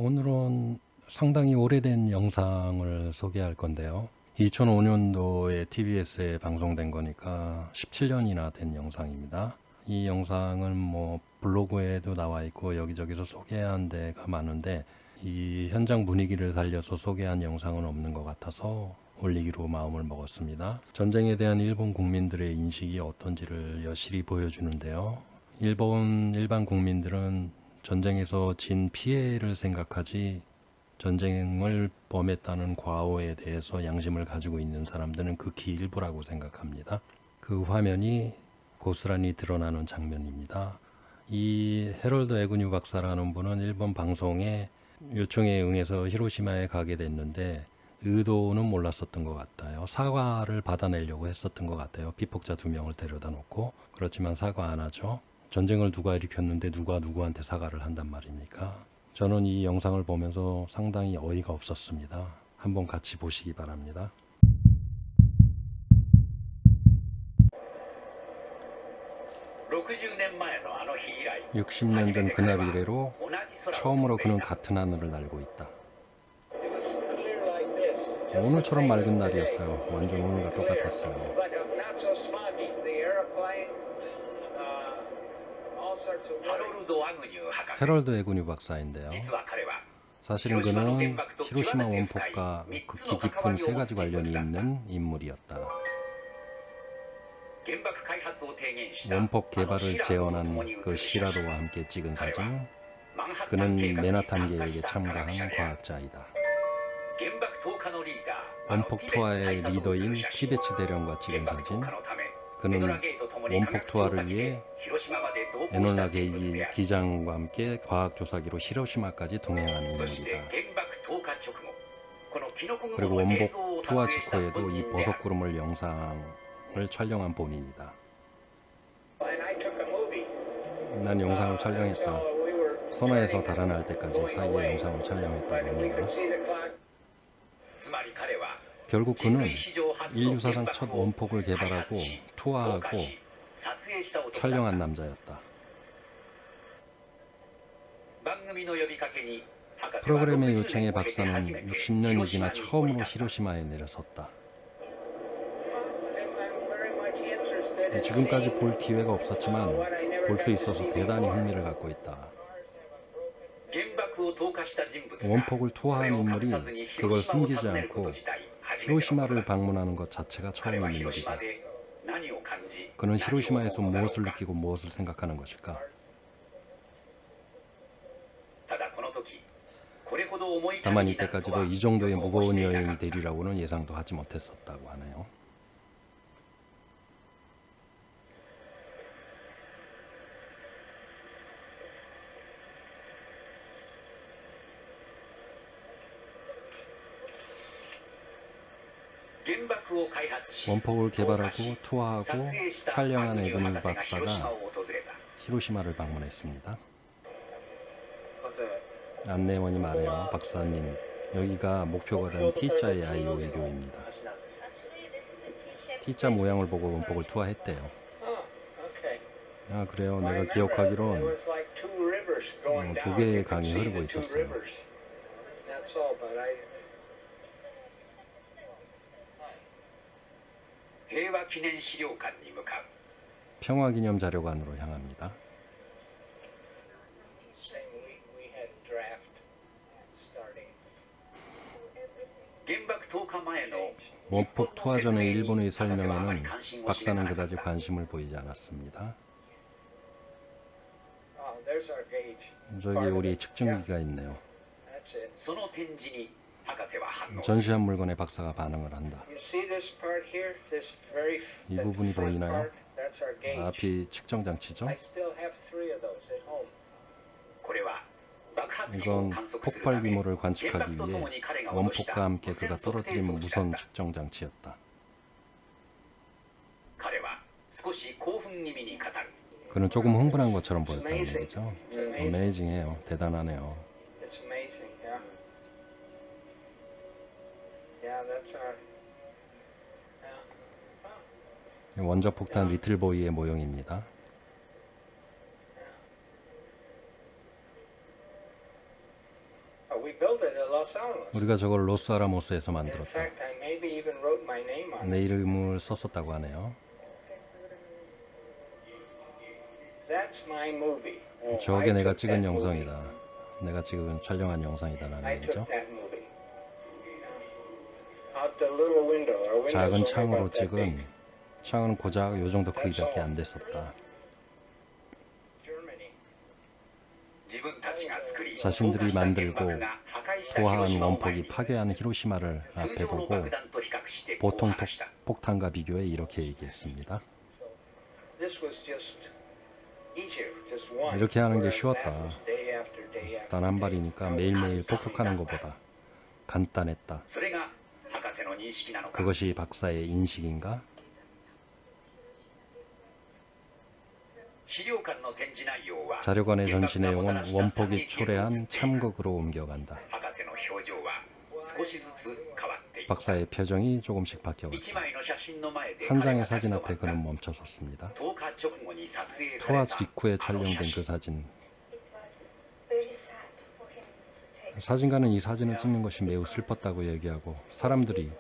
오늘은 상당히 오래된 영상을 소개할 건데요. 2005년도에 TBS에 방송된 거니까 17년이나 된 영상입니다. 이 영상은 블로그에도 나와 있고 여기저기서 소개한 데가 많은데 이 현장 분위기를 살려서 소개한 영상은 없는 것 같아서 올리기로 마음을 먹었습니다. 전쟁에 대한 일본 국민들의 인식이 어떤지를 여실히 보여주는데요. 일본 일반 국민들은 전쟁에서 진 피해를 생각하지 전쟁을 범했다는 과오에 대해서 양심을 가지고 있는 사람들은 극히 일부라고 생각합니다. 그 화면이 고스란히 드러나는 장면입니다. 이 해럴드 에그뉴 박사라는 분은 일본 방송의 요청에 응해서 히로시마에 가게 됐는데 의도는 몰랐었던 것 같아요. 사과를 받아내려고 했었던 것 같아요. 피폭자 2명을 데려다 놓고. 그렇지만 사과 안 하죠. 전쟁을 누가 일으켰는데 누가 누구한테 사과를 한단 말입니까? 저는 이 영상을 보면서 상당히 어이가 없었습니다. 한번 같이 보시기 바랍니다. 60년 전 그날 이래로 처음으로 그는 같은 하늘을 날고 있다. 오늘처럼 맑은 날이었어요. 완전 오늘과 똑같았어요. 해럴드 에그뉴 박사인데요. 사실은 그는 히로시마 원폭과 극히 깊은 3가지 관련이 있는 인물이었다. 원폭 개발을 제언한 그 시라도와 함께 찍은 사진. 그는 맨하탄 계획에 참가한 과학자이다. 원폭 투하의 리더인 티베츠 대령과 찍은 사진. 그는 원폭 투하를 위해 에놀라 게이지 기장과 함께 과학조사기로 히로시마까지 동행한 인물이다. 그리고 원폭 투하 직후에도 이 버섯구름을 영상을 촬영한 본인이다. 난 영상을 촬영했다. 선화에서 달아날 때까지 사이에 영상을 촬영했다고 합니다. 결국 그는 인류사상 첫 원폭을 개발하고 투하하고 촬영한 남자였다. 프로그램의 요청에 박사는 60년이 지나 처음으로 히로시마에 내려섰다. 지금까지 볼 기회가 없었지만 볼 수 있어서 대단히 흥미를 갖고 있다. 원폭을 투하한 인물이 그걸 숨기지 않고 히로시마를 방문하는 것 자체가 처음인 일이다. 그는 히로시마에서 무엇을 느끼고 무엇을 생각하는 것일까? 다만 이때까지도 이 정도의 무거운 여행이 되리라고는 예상도 하지 못했었다고 하네요. 원폭을 개발하고 투하하고 촬영한 에그뉴 박사가 히로시마를 방문했습니다. 안내원이 말해요. 박사님, 여기가 목표가 된 T자의 아이오 외교입니다. T자 모양을 보고 원폭을 투하했대요. 아, 그래요? 내가 기억하기론 2개의 강이 흐르고 있었어요. 평화기념자료관으로 향합니다. 원폭 투하 전의 일본의 설명에는 박사는 그다지 관심을 보이지 않았습니다. 저기 우리 측정기가 있네요. 전시한 물건에 박사가 반응을 한다. 이 부분이 보이나요? 앞이 측정 장치죠? 이건 폭발 규모를 관측하기 위해 원폭과 함께 그가 떨어뜨린 무선 측정 장치였다. 그는 조금 흥분한 것처럼 보였다는 얘기죠. 어메이징해요. 대단하네요. 원자폭탄 리틀보이의 모형입니다. We built it at Los Alamos. 우리가 저걸 로스아라모스에서 In 만들었다. fact, I maybe even wrote my name on 내 it. 이름을 썼었다고 하네요. That's my movie. I 저게 내가 took 찍은 that movie. 영상이다. 내가 지금 촬영한 영상이다라는 I 얘기죠. took that movie. Out the little window. Our window's 작은 only 창으로 about that big. 찍은 창은 고작 요 정도 크기밖에 안 됐었다. Germany. 자신들이 만들고 투하한 원폭이 파괴한 히로시마를 앞에 보고 보통 폭탄과 비교해 이렇게 얘기했습니다. This was just easier. Just one. 이렇게 하는 게 Whereas 쉬웠다. that was day after day after 단 한 day. 발이니까 매일매일 폭격하는 것보다 간단했다. 그것이 박사의 인식인가? 자료관의 전시 내용은 원폭이 초래한 참극으로 옮겨간다. 박사의 표정이 조금씩 바뀌어갔다. 한 장의 사진 앞에 그는 멈춰섰습니다. 투하 직후에 촬영된 그 사진. 사진가는 이 사진을 찍는 것이 매우 슬펐다고 얘기하고 사람들이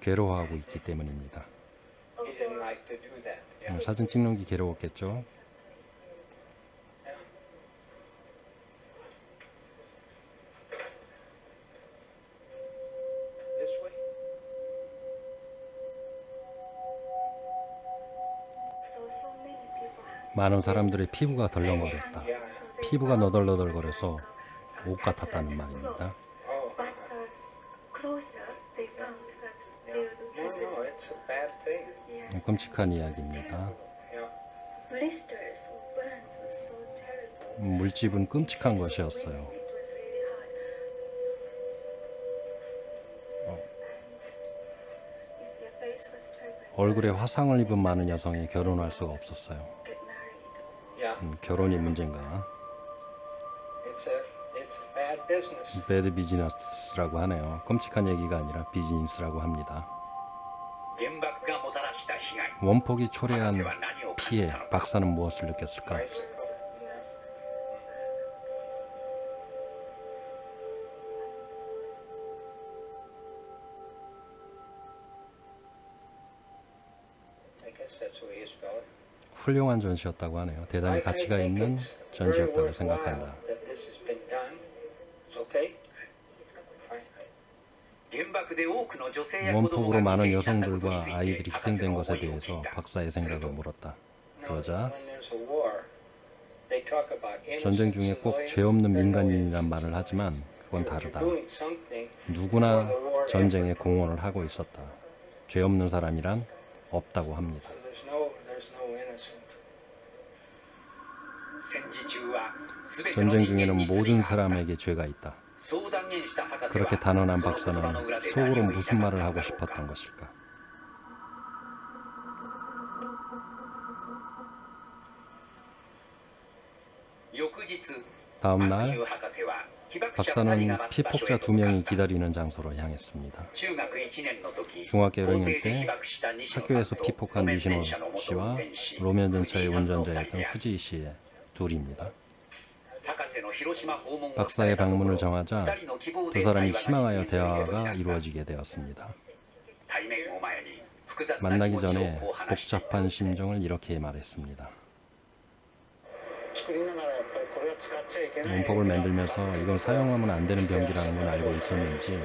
괴로워하고 있기 때문입니다. He didn't like to do that. 사진 찍는 게 괴로웠겠죠. This way. 많은 사람들의 피부가 덜렁거렸다. 피부가 너덜너덜거려서 옷 같았다는 말입니다. Oh. No, it's a bad thing. 끔찍한 이야기입니다. Yeah. 물집은 끔찍한 것이었어요. 얼굴에 화상을 입은 많은 여성이 결혼할 수가 없었어요. Yeah. 결혼이 문제인가? It's a bad business. 배드 비즈니스라고 하네요. 끔찍한 얘기가 아니라 비즈니스라고 합니다. 원폭이 초래한 피해, 박사는 무엇을 느꼈을까? I guess that's the way you spell it. 훌륭한 전시였다고 하네요. 대단히 가치가 있는 전시였다고 생각한다. That this has been done. It's okay. Fine. 원폭으로 많은 여성들과 아이들이 희생된 것에 대해서 박사의 생각을 물었다. 그러자 When there's a war, they talk about innocent 전쟁 중에 꼭 civilians. 죄 없는 민간인이란 말을 하지만 그건 다르다. Doing something 누구나 for the war 전쟁에 공헌을 하고 있었다. 죄 없는 사람이란 없다고 합니다. So there's no innocent. 전쟁 중에는 모든 사람에게 죄가 있다. 그렇게 단언한 박사는 속으로 무슨 말을 하고 싶었던 것일까? 다음 날 박사는 피폭자 2명이 기다리는 장소로 향했습니다. 중학교 1학년 때 학교에서 피폭한 니시노 씨와 로면 전차의 운전자였던 후지 씨의 둘입니다. 박사의 방문을 정하자 두 사람이 희망하여 대화가 이루어지게 되었습니다. 만나기 전에 복잡한 심정을 이렇게 말했습니다. 원폭을 만들면서 이건 사용하면 안 되는 병기라는 건 알고 있었는지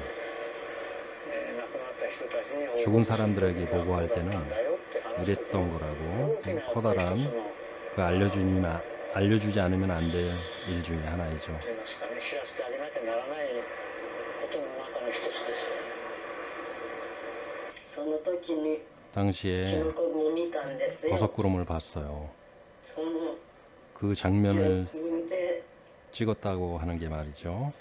죽은 사람들에게 보고할 때는 이랬던 거라고 커다란 그 알려주지 않으면 안 될 일 중에 하나이죠. 당시에 버섯구름을 봤어요. 그 장면을 찍었다고 하는 게 말이죠.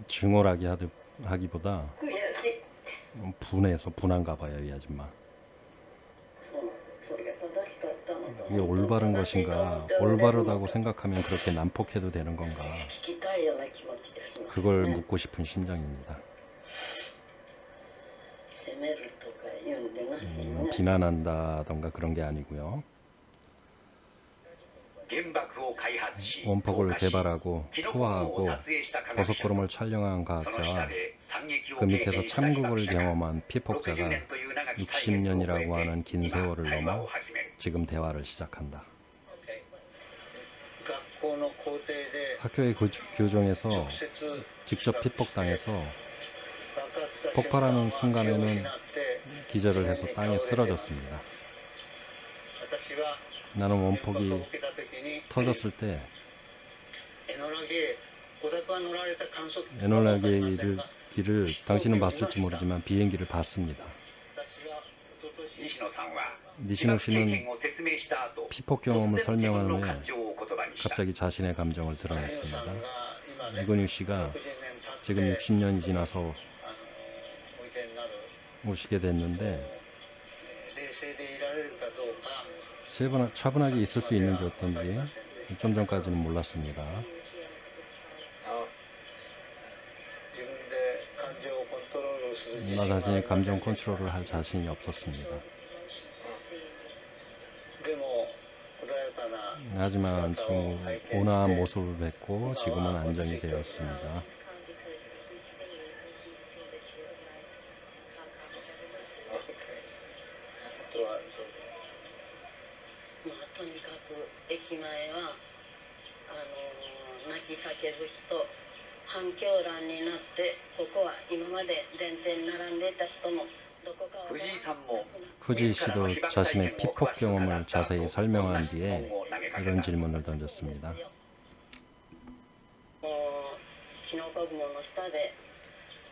증오라기 하기보다 분한가 봐요, 이 아줌마. 이게 올바른 것인가? 올바르다고 생각하면 그렇게 난폭해도 되는 건가? 그걸 묻고 싶은 심정입니다. 비난한다던가 그런 게 아니고요. 원폭을 개발하고 투하하고 버섯구름을 촬영한 과학자와 그 밑에서 참극을 경험한 피폭자가 60년이라고 하는 긴 세월을 넘어 지금 대화를 시작한다. 학교의 교정에서 직접 피폭당해서 폭발하는 순간에는 기절을 해서 땅에 쓰러졌습니다. 나는 원폭이 터졌을 때 에놀라기를 당신은 봤을지 모르지만 비행기를 봤습니다. 니시노 씨는 피폭 경험을 설명한 후에 갑자기 자신의 감정을 드러냈습니다. 이건유 씨가 지금 60년이 지나서 오시게 됐는데 차분하게 있을 수 있는지 어떤지 좀 전까지는 몰랐습니다. 나 자신의 감정 컨트롤을 할 자신이 없었습니다. 하지만 지금 온화한 모습을 뵙고 지금은 안정이 되었습니다. とにかく駅前は泣き叫ぶ人、反響欄になってここは今まで電停に並んでいた人のどこかは 후지 씨도 자신의 피폭 경험을 자세히 설명한 뒤에 이런 질문을 던졌습니다.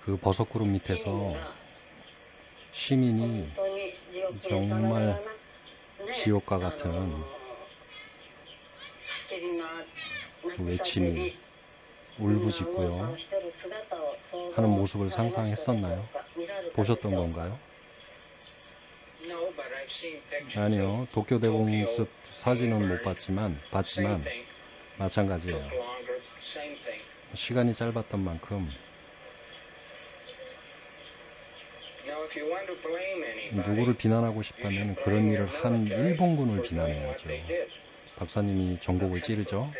그 버섯구름 밑에서 시민이 정말 지옥과 같은 외침이 울부짖고요 하는 모습을 상상했었나요? 보셨던 건가요? 아니요. 도쿄대공습 사진은 못 봤지만 마찬가지예요. 시간이 짧았던 만큼 누구를 비난하고 싶다면 그런 일을 한 일본군을 비난해야죠. 박사님이 전곡을 찌르죠.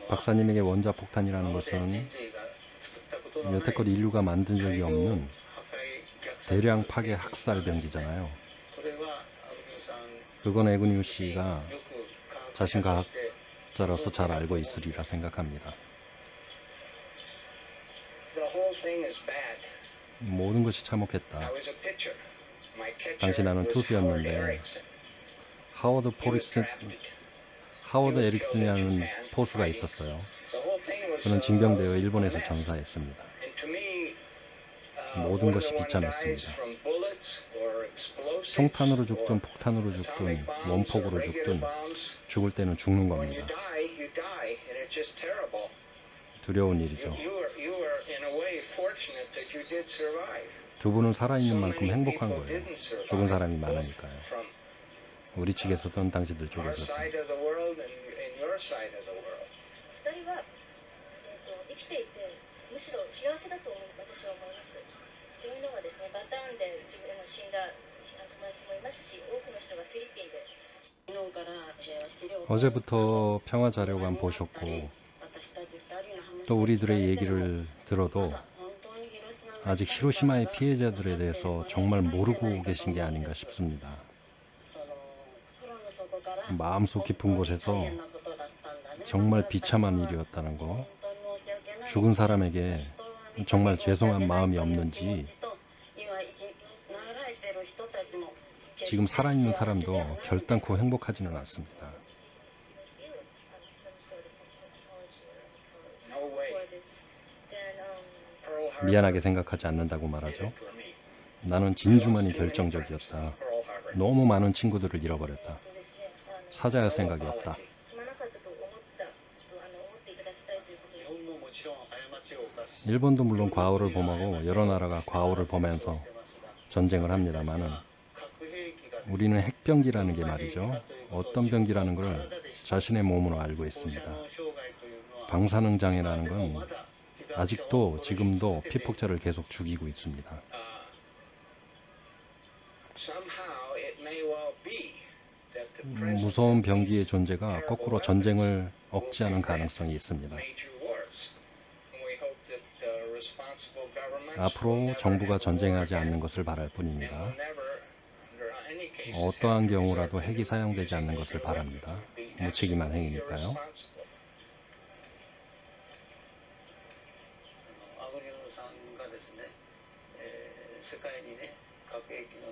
박사님에게 원자폭탄이라는 것은 여태껏 인류가 만든 적이 없는 대량 파괴 학살 병기잖아요. 그건 에그뉴 씨가 자신 과학자로서 잘 알고 있으리라 생각합니다. 모든 것이 참혹했다. 당시 나는 투수였는데 하워드 에릭슨이라는 포수가 있었어요. 그는 징병되어 일본에서 전사했습니다. 모든 것이 비참했습니다. 총탄으로 죽든 폭탄으로 죽든 원폭으로 죽든 죽을 때는 죽는 겁니다. 두려운 일이죠. 두 분은 살아있는 만큼 행복한 거예요. 죽은 사람이 많으니까요. 우리 측에서든 당신들 쪽에서든. むしろ幸せだと私は思います。というのはですね、バターンで自分の死んだ友達もいますし、多くの人がフィリピンで昨日から 어제부터 평화자료관 보셨고 또 우리들의 얘기를 들어도 아직 히로시마의 피해자들에 대해서 정말 모르고 계신 게 아닌가 싶습니다. 마음속 깊은 곳에서 정말 비참한 일이었다는 거, 죽은 사람에게 정말 죄송한 마음이 없는지 지금 살아있는 사람도 결단코 행복하지는 않습니다. 미안하게 생각하지 않는다고 말하죠. 나는 진주만이 결정적이었다. 너무 많은 친구들을 잃어버렸다. 사죄할 생각이 없다. 일본도 물론 과오를 범하고 여러 나라가 과오를 범하면서 전쟁을 합니다만은 우리는 핵병기라는 게 말이죠. 어떤 병기라는 걸 자신의 몸으로 알고 있습니다. 방사능장애라는 건 아직도 지금도 피폭자를 계속 죽이고 있습니다. somehow it may well be that the presence 무서운 of 병기의 these 존재가 거꾸로 전쟁을 억제하는 가능성이 있습니다. major wars. And we hope that responsible governments will 앞으로 never 정부가 have war 전쟁하지 again, 않는 것을 바랄 and 뿐입니다. will never, under any cases, 어떠한 have to 경우라도 resort to 핵이 사용되지 않는 using 것을 nuclear 바랍니다. weapons. It would be 무책임한 absolutely 행위니까요. irresponsible. アゴリオさんがですね、世界にね核兵器の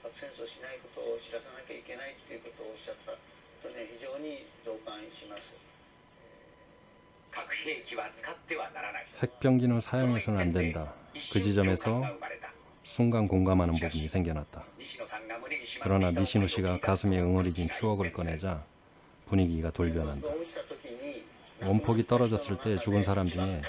核戦争しないことを知らさなきゃいけないっていうことをおっしゃったとね非常に同感します。核兵器は使ってはならない。 핵병기는 사용해서는 안 된다. 그 지점에서 순간 공감하는 부분이 생겨났다. 그러나 니시노 씨가 가슴에 응어리진 추억을 꺼내자 분위기가 돌변한다. 落ちた時に 원폭이 떨어졌을 때 죽은 사람 중에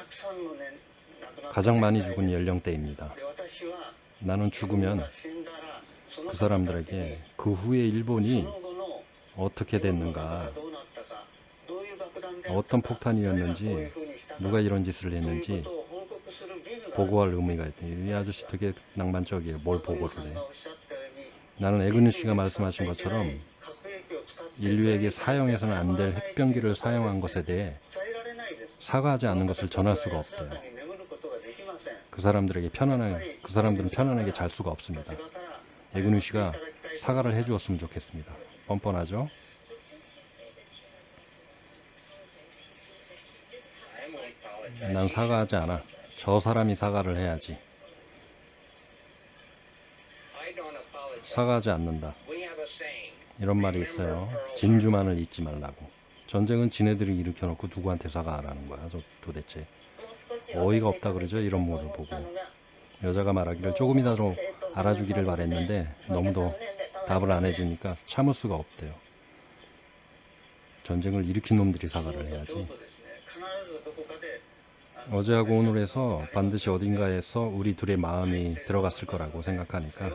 가장 많이 죽은 연령대입니다. で私は 나는 죽으면 死んだらその 그 사람들에게 그 후에 일본이 その後の 어떻게 됐는가, どうなったかどういう爆弾で 어떤 폭탄이었는지, 누가 이런 짓을 という 했는지 ことを報告する義務が 보고할 의미가 있다. 이 아저씨 되게 낭만적이에요. 뭘 보고를 さん 해. がおっしゃったように 나는 에그뉴 씨가 말씀하신 것처럼核兵器を使って 인류에게 사용해서는 안 될 핵병기를 사용한 것에 대해 伝えられないです。 사과하지 않는 것을 전할 수가 없대요. に眠ることができません。 그 사람들에게 편안하게, 그 사람들은 편안하게 잘 수가 없습니다. 에그뉴 씨가 사과를 해주었으면 좋겠습니다. 뻔뻔하죠? But since you say that you're not going to apologize, he feels that he doesn't have I the won't right to. apologize. 난 사과하지 않아. 저 사람이 사과를 해야지. I don't apologize. 사과하지 않는다. We have a saying. 이런 말이 있어요. 진주만을 잊지 말라고. 전쟁은 지네들이 일으켜놓고 누구한테 사과하라는 거야. 도대체. 어이가 없다 그러죠. 이런 모를 보고. 여자가 말하기를 조금이라도 알아주기를 바랬는데 너무도 답을 안 해주니까 참을 수가 없대요. 전쟁을 일으킨 놈들이 사과를 해야지. 어제하고 오늘에서 반드시 어딘가에서 우리 둘의 마음이 들어갔을 거라고 생각하니까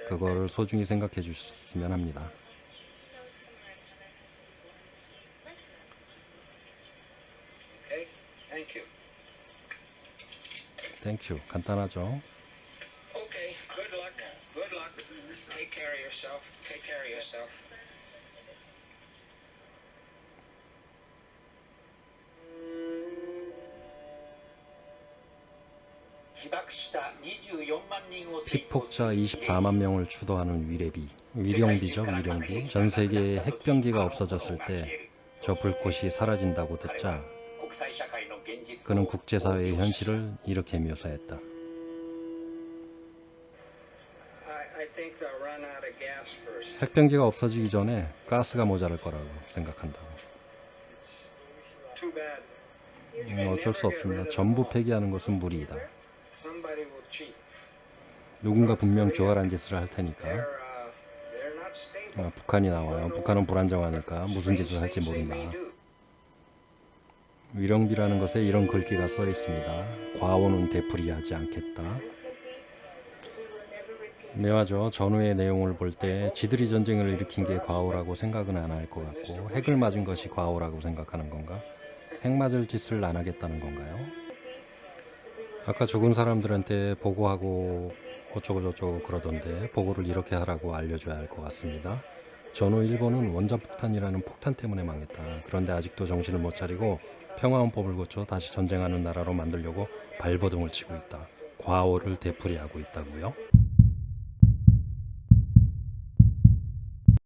그거를 소중히 생각해 주셨으면 합니다. He knows Samara Tanaka has been born. He likes her. Okay? Thank you. 땡큐. 간단하죠. Okay. Good luck. Good luck. Take care of yourself. Take care of yourself. 피폭자 24만 명을 추도하는 위례비, 위령비죠, 위령비. 전 세계에 핵병기가 없어졌을 때 저 불꽃이 사라진다고 듣자 그는 국제사회의 현실을 이렇게 묘사했다. I think they'll run out of gas first. 핵병기가 없어지기 전에 가스가 모자랄 거라고 생각한다고. Too bad. 어쩔 수 없습니다. 전부 폐기하는 것은 무리이다. Somebody will cheat. 누군가 분명 교활한 짓을 할 테니까. They're not stable. 북한이 나와요. 북한은 불안정하니까 무슨 짓을 할지 모른다. 위령비라는 것에 이런 글귀가 써 있습니다. 과오는 되풀이하지 않겠다. 매화죠. 전후의 내용을 볼 때 지들이 전쟁을 일으킨 게 과오라고 생각은 안 할 것 같고 핵을 맞은 것이 과오라고 생각하는 건가? 핵 맞을 짓을 안 하겠다는 건가요? 아까 죽은 사람들한테 보고하고 어쩌고 저쩌고 그러던데 보고를 이렇게 하라고 알려줘야 할 것 같습니다. 전후 일본은 원자폭탄이라는 폭탄 때문에 망했다. 그런데 아직도 정신을 못 차리고 평화헌법을 고쳐 다시 전쟁하는 나라로 만들려고 발버둥을 치고 있다. 과오를 되풀이하고 있다고요?